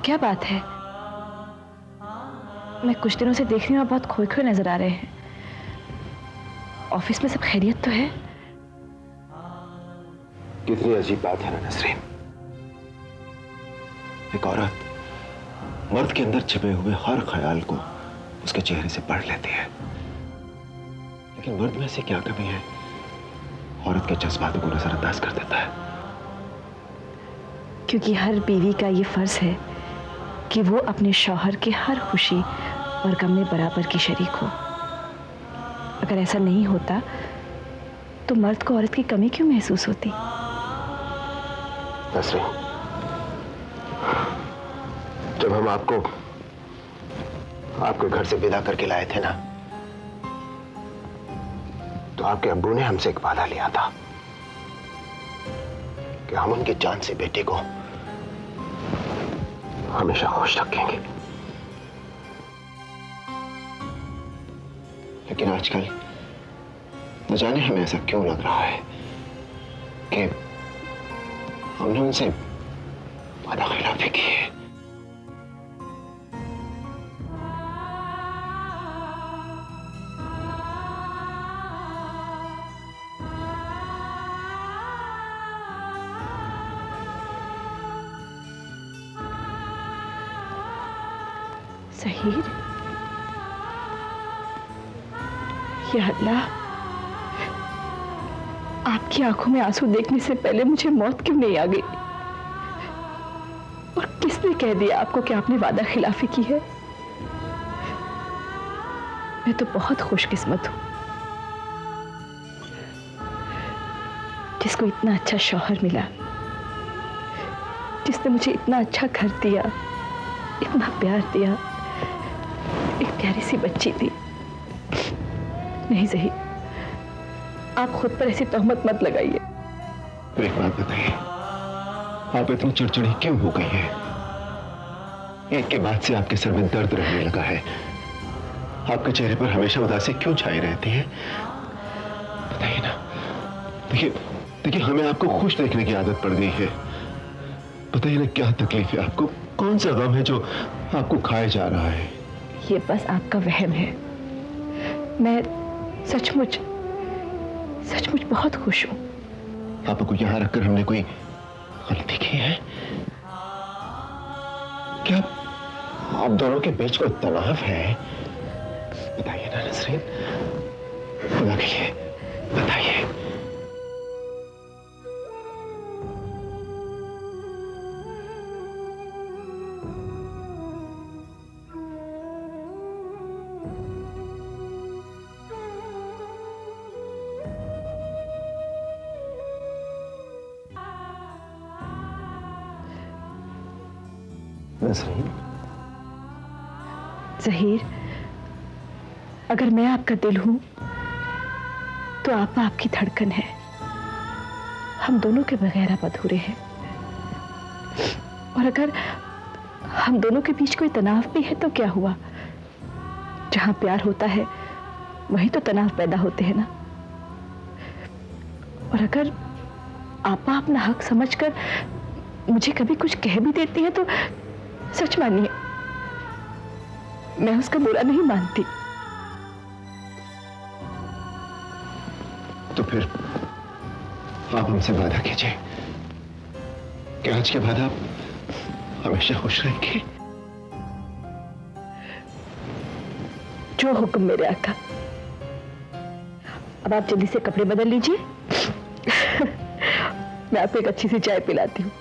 क्या बात है? मैं कुछ दिनों से देख रही हूँ, आप बहुत खोए खोए नजर आ रहे हैं। ऑफिस में सब खैरियत तो है? कितनी अजीब बात है ना नसरीन। एक औरत मर्द के अंदर छिपे हुए हर ख्याल को उसके चेहरे से पढ़ लेती है, लेकिन मर्द में से क्या कमी है, औरत के जज्बातों को नजरअंदाज कर देता है। क्योंकि हर बीवी का ये फर्ज है कि वो अपने शौहर की हर खुशी और गम में बराबर की शरीक हो। अगर ऐसा नहीं होता तो मर्द को औरत की कमी क्यों महसूस होती? नसरीन, जब हम आपको आपके घर से विदा करके लाए थे ना, तो आपके अब्बू ने हमसे एक वादा लिया था कि हम उनकी जान से बेटे को हमेशा खुश रखेंगे। लेकिन आजकल न जाने हमें ऐसा क्यों लग रहा है कि हमने उनसे वादा खिलाफी की है। ज़हीर, या अल्लाह, आपकी आंखों में आंसू देखने से पहले मुझे मौत क्यों नहीं आ गई? और किसने कह दिया आपको कि आपने वादा खिलाफी की है? मैं तो बहुत खुशकिस्मत हूं जिसको इतना अच्छा शौहर मिला, जिसने मुझे इतना अच्छा घर दिया, इतना प्यार दिया, एक प्यारी सी बच्ची थी। नहीं ज़हीर, आप खुद पर ऐसी तोहमत मत लगाइए। तो एक बात बताइए, आप इतनी चिड़चिड़ी क्यों हो गई है? एक के बाद से आपके सर में दर्द रहने लगा है, आपके चेहरे पर हमेशा उदासी क्यों छाई रहती है? बताइए ना। देखिए देखिए, हमें आपको खुश देखने की आदत पड़ गई है। बताइए ना, क्या तकलीफ है आपको? कौन सा गम है जो आपको खाए जा रहा है? ये बस आपका वहम है। मैं सचमुच सचमुच बहुत खुश हूं। आपको यहां रखकर हमने कोई गलती की है क्या? आप दोनों के बीच कोई तनाव है? बताइए ना नसरीन, खुदा के लिए बताइए। नसरीन, ज़हीर, अगर मैं आपका दिल हूं तो आप आपकी धड़कन है। हम दोनों के बगैर आप अधूरे हैं। और अगर हम दोनों के बीच कोई तनाव भी है तो क्या हुआ? जहां प्यार होता है वहीं तो तनाव पैदा होते हैं ना। और अगर आपा अपना हक समझकर मुझे कभी कुछ कह भी देती है तो सच मानिए, मैं उसका बुरा नहीं मानती। तो फिर आप हमसे वादा कीजिए कि आज के बाद आप हमेशा खुश रहेंगे। जो हुक्म मेरे आका। अब आप जल्दी से कपड़े बदल लीजिए। मैं आपको एक अच्छी सी चाय पिलाती हूँ।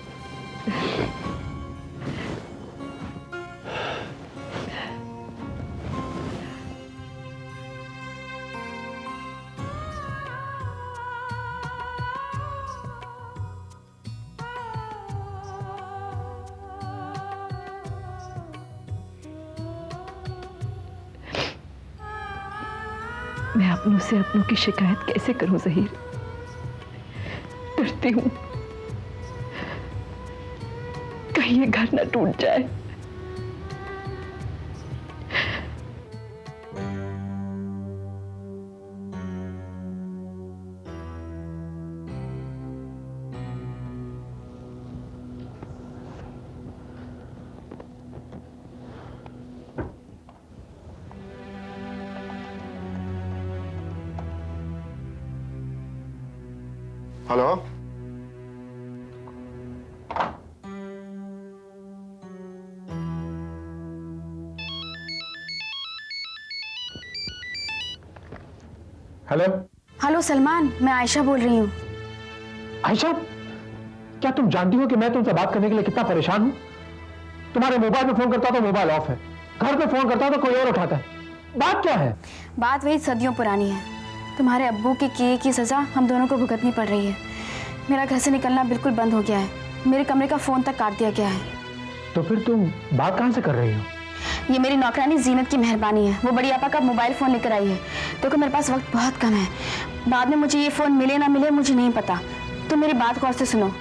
मैं अपनों से अपनों की शिकायत कैसे करूं ज़हीर? डरती हूं कहीं ये घर ना टूट जाए। हेलो। हेलो। हेलो सलमान, मैं आयशा बोल रही हूँ। आयशा, क्या तुम जानती हो कि मैं तुमसे बात करने के लिए कितना परेशान हूं? तुम्हारे मोबाइल पे फोन करता तो मोबाइल ऑफ है, घर पे फोन करता तो कोई और उठाता है। बात क्या है? बात वही सदियों पुरानी है। तुम्हारे अब्बू के किए की सजा हम दोनों को भुगतनी पड़ रही है। मेरा घर से निकलना बिल्कुल बंद हो गया है। मेरे कमरे का फोन तक काट दिया गया है। तो फिर तुम बात कहां से कर रही हो? ये मेरी नौकरानी जीनत की मेहरबानी है। वो बड़ी आपा का मोबाइल फ़ोन लेकर आई है। देखो मेरे पास वक्त बहुत कम है। बाद में मुझे ये फ़ोन मिले ना मिले मुझे नहीं पता। तो मेरी बात गौर से सुनो।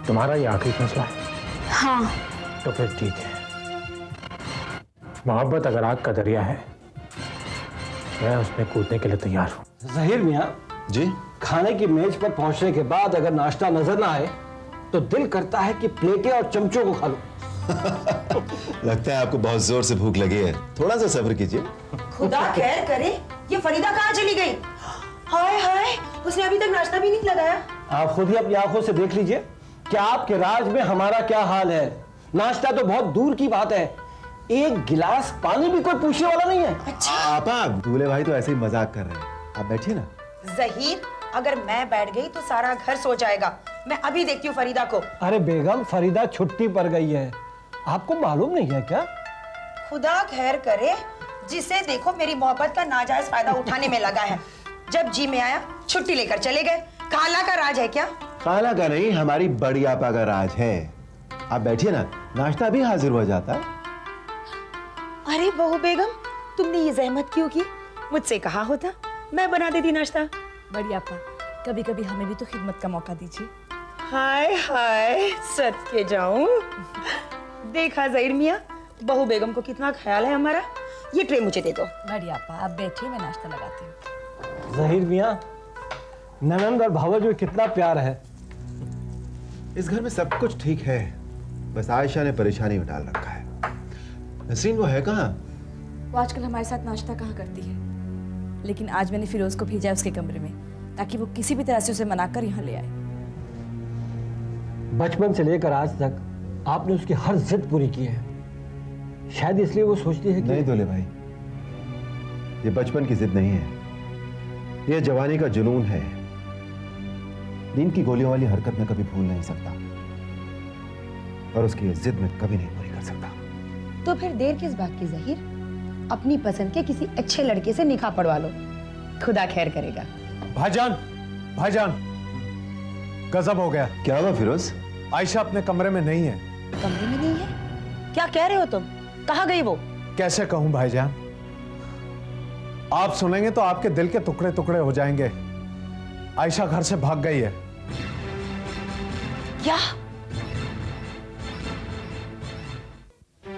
तुम्हारा ये आखिरी फैसला है? हाँ। तो फिर ठीक है। मोहब्बत अगर आग का दरिया है, मैं उसमें कूदने के लिए तैयार हूं। ज़हीर मियां जी। खाने की मेज पर पहुंचने के बाद अगर नाश्ता नजर ना आए तो दिल करता है कि प्लेटें और चमचों को खा लो। लगता है आपको बहुत जोर से भूख लगी है, थोड़ा सा सब्र कीजिए। खुदा खैर करे, ये फरीदा कहाँ चली गई? हाय हाय, उसने अभी तक नाश्ता भी नहीं लगाया। आप खुद ही अपनी आंखों से देख लीजिए कि आपके राज में हमारा क्या हाल है। नाश्ता तो बहुत दूर की बात है, एक गिलास पानी भी कोई पूछने वाला नहीं है। अच्छा आपा, दूल्हे भाई तो ऐसे ही मजाक कर रहे हैं, आप बैठिए ना। ज़हीर, अगर मैं बैठ गई तो सारा घर सो जाएगा। मैं अभी देखती हूँ फरीदा को। अरे बेगम, फरीदा छुट्टी पर गई है, आपको मालूम नहीं है क्या? खुदा खैर करे, जिसे देखो मेरी मोहब्बत का नाजायज फायदा उठाने में लगा है। जब जी में आया छुट्टी लेकर चले गए। खाला का राज है क्या? खाला का नहीं, हमारी बड़ी आपा का राज है। आप बैठिए ना, नाश्ता भी हाजिर हो जाता है। अरे बहू बेगम, तुमने ये जहमत क्यों की? मुझसे कहा होता, मैं बना देती नाश्ता। बड़ी आपा, कभी कभी हमें भी तो खिदमत का मौका दीजिए। हाय हाय, सद के जाऊं। देखा ज़हीर मियां, बहू बेगम को कितना ख्याल है हमारा। ये ट्रे मुझे दे दो। बड़ी आपा, आप बैठिए, मैं नाश्ता लगाती हूँ। ज़हीर मियां, ननंद और भावज में कितना प्यार है। इस घर में सब कुछ ठीक है, बस आयशा ने परेशानी में डाल रखा है। नसरीन वो है कहाँ? वो आजकल हमारे साथ नाश्ता कहाँ करती है, लेकिन आज मैंने फिरोज को भेजा उसके कमरे में ताकि वो किसी भी तरह से उसे मनाकर यहाँ ले आए। बचपन से लेकर आज तक आपने उसकी हर जिद पूरी की है। शायद इसलिए वो सोचती है कि नहीं दूल्हे भाई, ये बचपन की जिद नहीं है, ये जवानी का जुनून है। नींद की गोलियों वाली हरकत में कभी भूल नहीं सकता, और उसकी ये जिद में कभी नहीं पूरी कर सकता। तो फिर देर किस बात की ज़हीर? अपनी पसंद के किसी अच्छे लड़के से निकाह पढ़वा लो, खुदा खैर करेगा। भाईजान, भाईजान, गजब हो गया। क्या हुआ फिरोज? आयशा अपने कमरे में नहीं है। कमरे में नहीं है? क्या कह रहे हो तुम? कहाँ गई वो? कैसे कहूं भाईजान, आप सुनेंगे तो आपके दिल के टुकड़े टुकड़े हो जाएंगे। आयशा घर से भाग गई है। क्या?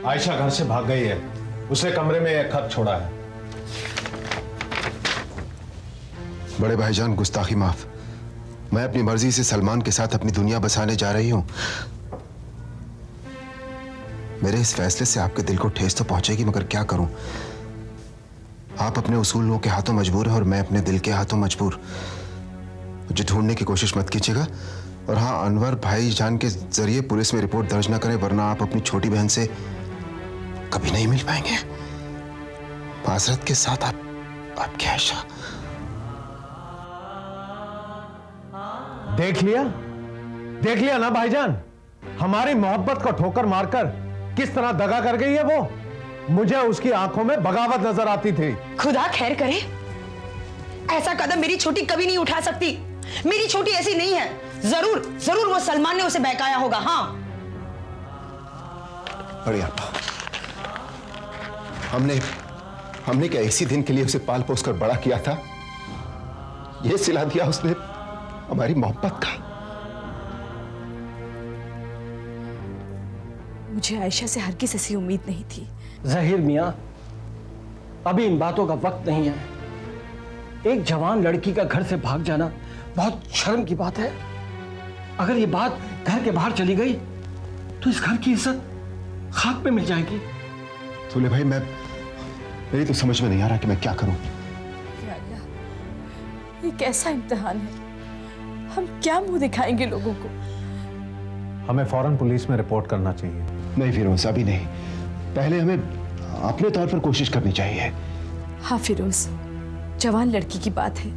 आयशा घर से भाग गई है, उसे कमरे में एक खत छोड़ा है। बड़े भाईजान, गुस्ताखी माफ। मैं अपनी मर्जी से सलमान के साथ अपनी दुनिया बसाने जा रही हूं। मेरे इस फैसले से आपके दिल को ठेस तो पहुंचेगी, मगर क्या करूं? आप अपने उसूलों के हाथों मजबूर हैं और मैं अपने दिल के हाथों मजबूर। मुझे ढूंढने की कोशिश मत कीजिएगा। और हाँ, अनवर भाईजान के जरिए पुलिस में रिपोर्ट दर्ज न करें, वरना आप अपनी छोटी बहन से कभी नहीं मिल पाएंगे। माजरत के साथ आपकी आयशा। देख लिया ना भाईजान, हमारी मोहब्बत को ठोकर मारकर किस तरह दगा कर गई है वो। मुझे उसकी आंखों में बगावत नजर आती थी। खुदा खैर करे, ऐसा कदम मेरी छोटी कभी नहीं उठा सकती। मेरी छोटी ऐसी नहीं है। जरूर जरूर वो सलमान ने उसे बहकाया होगा। हाँ, बढ़िया। हमने क्या इसी दिन के लिए उसे पाल पोस कर बड़ा किया था? यह सिला दिया उसने हमारी मोहब्बत का। मुझे आयशा से हरगिज़ ऐसी उम्मीद नहीं थी। ज़हीर मियां, अभी इन बातों का वक्त नहीं है। एक जवान लड़की का घर से भाग जाना बहुत शर्म की बात है। अगर ये बात घर के बाहर चली गई तो इस घर की इज्जत खाक पे मिल जाएगी। दूल्हे भाई, मेरी तो समझ में नहीं आ रहा कि मैं क्या करूं। ये कैसा इम्तिहान है? हम क्या मुंह दिखाएंगे लोगों को? हमें फौरन पुलिस में रिपोर्ट करना चाहिए। नहीं फिरोज, अभी नहीं। पहले हमें अपने तौर पर कोशिश करनी चाहिए। हाँ फिरोज, जवान लड़की की बात है,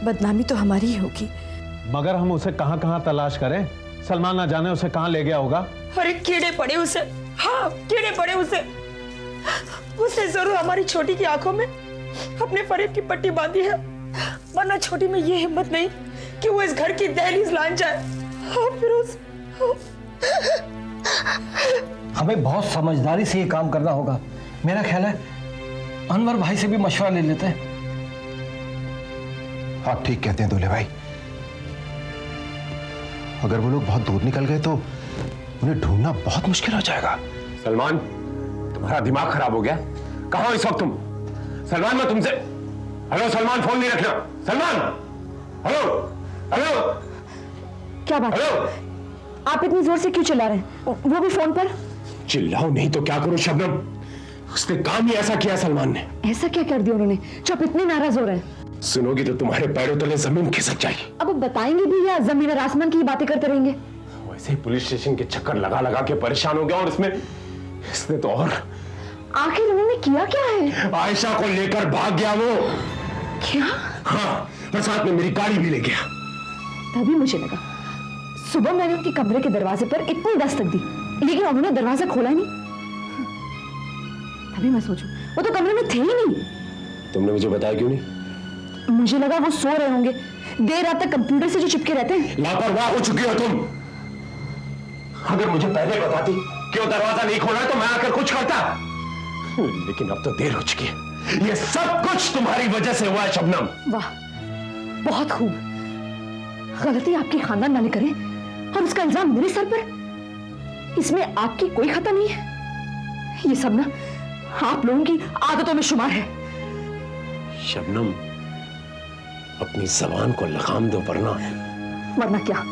बदनामी तो हमारी ही होगी। मगर हम उसे कहां कहां तलाश करें? सलमान ना जाने उसे कहां ले गया होगा। अरे कीड़े पड़े उसे, हाँ कीड़े पड़े उसे। उसने जरूर हमारी छोटी की आंखों में अपने फरेब की पट्टी बांधी है, वरना छोटी में ये हिम्मत नहीं कि वो इस घर की दहलीज लांघ जाए। हाँ फिरोज, हमें बहुत समझदारी से ये काम करना होगा। मेरा ख्याल है अनवर भाई से भी मशवरा ले लेते हैं। आप ठीक कहते हैं दूल्हे भाई। अगर वो लोग बहुत दूर निकल गए तो उन्हें ढूंढना बहुत मुश्किल हो जाएगा। सलमान, तुम्हारा दिमाग खराब हो गया? कहाँ हो इस वक्त तुम? सलमान, मैं तुमसे... हेलो सलमान, फोन नहीं रखना। Salman, hello hello. क्या बात? हेलो। आप इतनी जोर से क्यों चिल्ला रहे हैं, वो भी फोन पर? चिल्लाओ नहीं तो क्या करूं शबनम? उसने काम ही ऐसा किया सलमान ने। ऐसा क्या कर दिया उन्होंने जो आप इतने नाराज हो रहे हैं? सुनोगी तो तुम्हारे पैरों तले जमीन खिसक जाएगी। अब बताएंगे भी या जमीन और आसमान की बातें करते रहेंगे? वैसे ही पुलिस स्टेशन के चक्कर लगा लगा के परेशान हो गया, और इसने तो और... आखिर उन्होंने किया क्या है? आयशा को लेकर भाग गया वो। क्या? हाँ, और साथ में मेरी गाड़ी भी ले गया। तभी मुझे लगा, सुबह मैंने उनके कमरे के दरवाजे पर इतनी दस्तक दी, लेकिन उन्होंने दरवाजा खोला ही नहीं। तभी मैं सोचूं, वो तो कमरे में थे ही नहीं। तुमने मुझे बताया क्यों नहीं? मुझे लगा वो सो रहे होंगे, देर रात तक कंप्यूटर से जो चिपके रहते हैं। लापरवाह हो चुकी हो तुम। अगर मुझे पहले बताती कि वो दरवाजा नहीं खोला है तो मैं आकर कुछ करता, लेकिन अब तो देर हो चुकी है। ये सब कुछ तुम्हारी वजह से हुआ है शबनम। वाह, बहुत खूब। गलती आपके खानदान वाले करें और उसका इल्जाम मेरे सर पर, इसमें आपकी कोई खता नहीं है। ये सब ना आप लोगों की आदतों में शुमार है। शबनम, अपनी जबान को लगाम दो, वरना क्या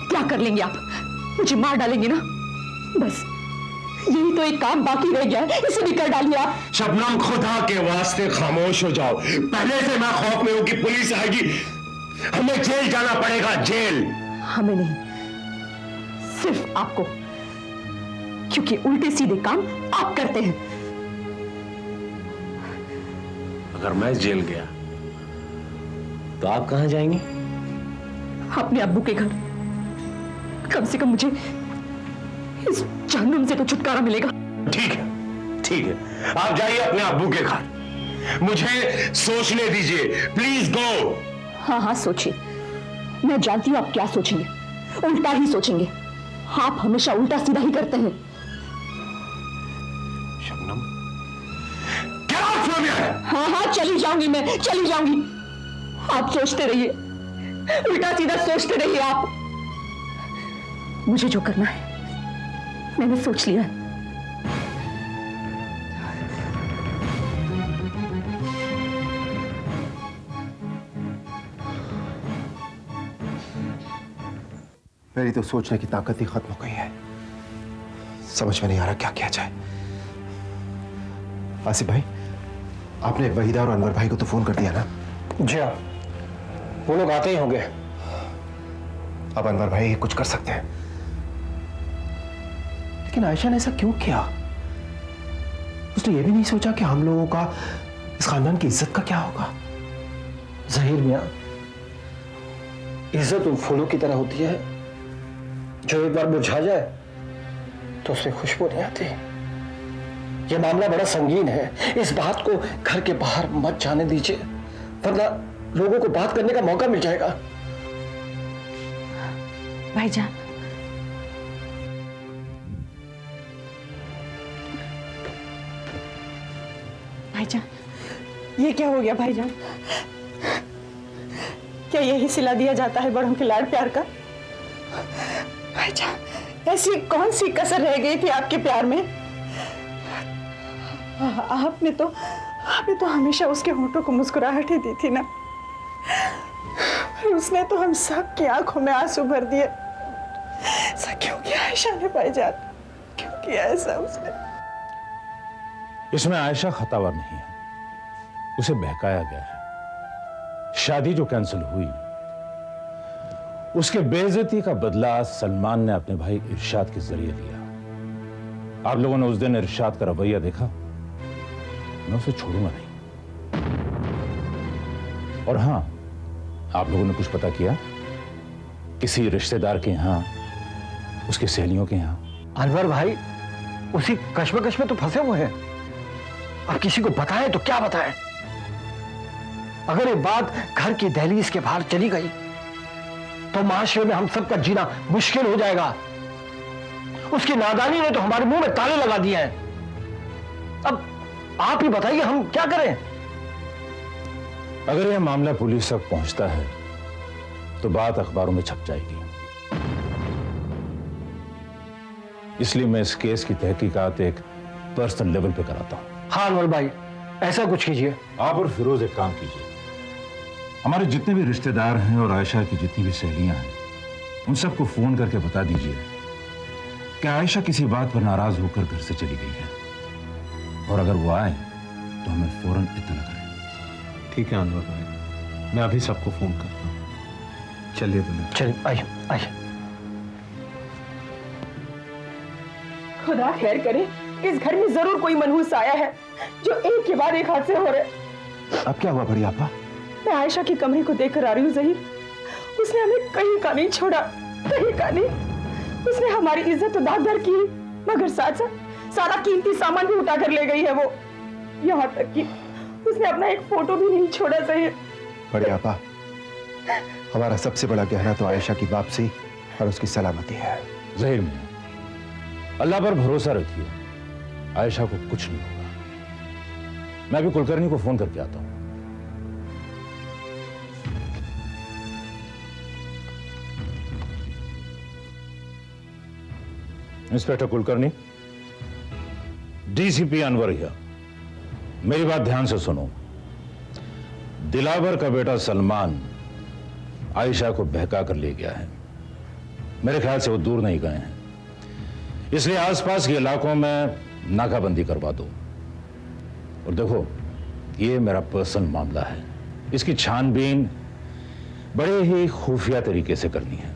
क्या कर लेंगे आप? मुझे मार डालेंगे ना? बस यही तो एक काम बाकी रह गया है, इसे भी कर डालिए आप। शबनम, खुदा के वास्ते खामोश हो जाओ। पहले से मैं खौफ में हूं कि पुलिस आएगी, हमें जेल जाना पड़ेगा, जेल। हमें नहीं, सिर्फ आपको, क्योंकि उल्टे सीधे काम आप करते हैं। अगर मैं जेल गया तो आप कहां जाएंगे? अपने अब्बू के घर। कम से कम मुझे इस जहन्नुम से तो छुटकारा मिलेगा। ठीक है, ठीक है, आप जाइए अपने अब्बू के घर। मुझे सोचने दीजिए, प्लीज गो। हाँ हाँ सोचिए, मैं जानती हूँ आप क्या सोचेंगे, उल्टा ही सोचेंगे। आप हमेशा उल्टा सीधा ही करते हैं। शबनम, क्या आप फ्रॉम हियर? हाँ हाँ चली जाऊंगी, मैं चली जाऊंगी। आप सोचते रहिए, उल्टा सीधा सोचते रहिए आप। मुझे जो करना है मैंने सोच लिया है। मेरी तो सोचने की ताकत ही खत्म हो गई है। समझ में नहीं आ रहा क्या किया जाए। आसिफ भाई, आपने वहीदा और अनवर भाई को तो फोन कर दिया ना? जी हाँ, वो लोग आते ही होंगे। अब अनवर भाई कुछ कर सकते हैं, लेकिन आयशा ने ऐसा क्यों किया? उसने ये भी नहीं सोचा कि हम लोगों का इस खानदान की इज्जत का क्या होगा। जहीर मियां, इज्जत उन फूलों की तरह होती है जो एक बार मुरझा जाए तो उसमें खुशबू नहीं आती। यह मामला बड़ा संगीन है, इस बात को घर के बाहर मत जाने दीजिए, वरना लोगों को बात करने का मौका मिल जाएगा। भाईजान, भाईजान, ये क्या हो गया भाईजान? क्या यही सिला दिया जाता है बड़ों के लाड प्यार का? भाईजान, ऐसी कौन सी कसर रह गई थी आपके प्यार में? आपने तो आपने तो हमेशा उसके होठों को मुस्कुराहट ही दी थी ना। पर उसने तो हम सब की आंखों में आंसू भर दिए। ऐसा क्यों किया आयशा ने भाईजान? क्यों किया ऐसा उसने? इसमें आयशा खतावर नहीं है, उसे बहकाया गया है। शादी जो कैंसिल हुई, उसके बेइज्जती का बदला सलमान ने अपने भाई इरशाद के जरिए लिया। आप लोगों ने उस दिन इरशाद का रवैया देखा, मैं उसे छोड़ूंगा नहीं। और हां, आप लोगों ने कुछ पता किया किसी रिश्तेदार के यहां, उसकी सहेलियों के यहां? अनवर भाई उसी कश्मकश में तो फंसे हुए हैं। अब किसी को बताएं तो क्या बताएं? अगर ये बात घर की दहलीज के बाहर चली गई तो माशरे में हम सबका जीना मुश्किल हो जाएगा। उसकी नादानी ने तो हमारे मुंह में ताले लगा दिए हैं। अब आप ही बताइए हम क्या करें? अगर यह मामला पुलिस तक पहुंचता है तो बात अखबारों में छप जाएगी। इसलिए मैं इस केस की तहकीकात एक पर्सनल लेवल पे कराता हूं। हाँ अनवर भाई, ऐसा कुछ कीजिए। आप और फिरोज एक काम कीजिए, हमारे जितने भी रिश्तेदार हैं और आयशा की जितनी भी सहेलियां हैं, उन सबको फोन करके बता दीजिए कि आयशा किसी बात पर नाराज होकर घर से चली गई है, और अगर वो आए तो हमें फौरन इत्तला करें। ठीक है अनवर भाई, मैं अभी सबको फोन करता हूँ। चलिए दुनिया। चलिए आइए आइए। खुदा खैर करे, इस घर में जरूर कोई मनहूस आया है जो एक के बाद एक हादसे हो रहे। अब क्या हुआ बड़ी आपा? मैं आयशा के कमरे को देखकर आ रही हूँ जहीर। उसने हमें कहीं का नहीं छोड़ा, कहीं का नहीं। उसने हमारी इज्जत उदार की, मगर साथ साथ सारा कीमती सामान भी उठाकर ले गई है वो। यहाँ तक कि उसने अपना एक फोटो भी नहीं छोड़ा जहीर। बड़ी आपा, हमारा सबसे बड़ा गहना तो आयशा की वापसी और उसकी सलामती है। ज़हीर मियां, अल्लाह पर भरोसा रखिए, आयशा को कुछ नहीं होगा। मैं भी कुलकर्णी को फोन करके आता हूं। Inspector Kulkarni, DCP Anwar here, मेरी बात ध्यान से सुनो। दिलावर का बेटा सलमान आयशा को बहका कर ले गया है। मेरे ख्याल से वो दूर नहीं गए हैं, इसलिए आसपास के इलाकों में नाकाबंदी करवा दो। और देखो, ये मेरा पर्सनल मामला है, इसकी छानबीन बड़े ही खुफिया तरीके से करनी है।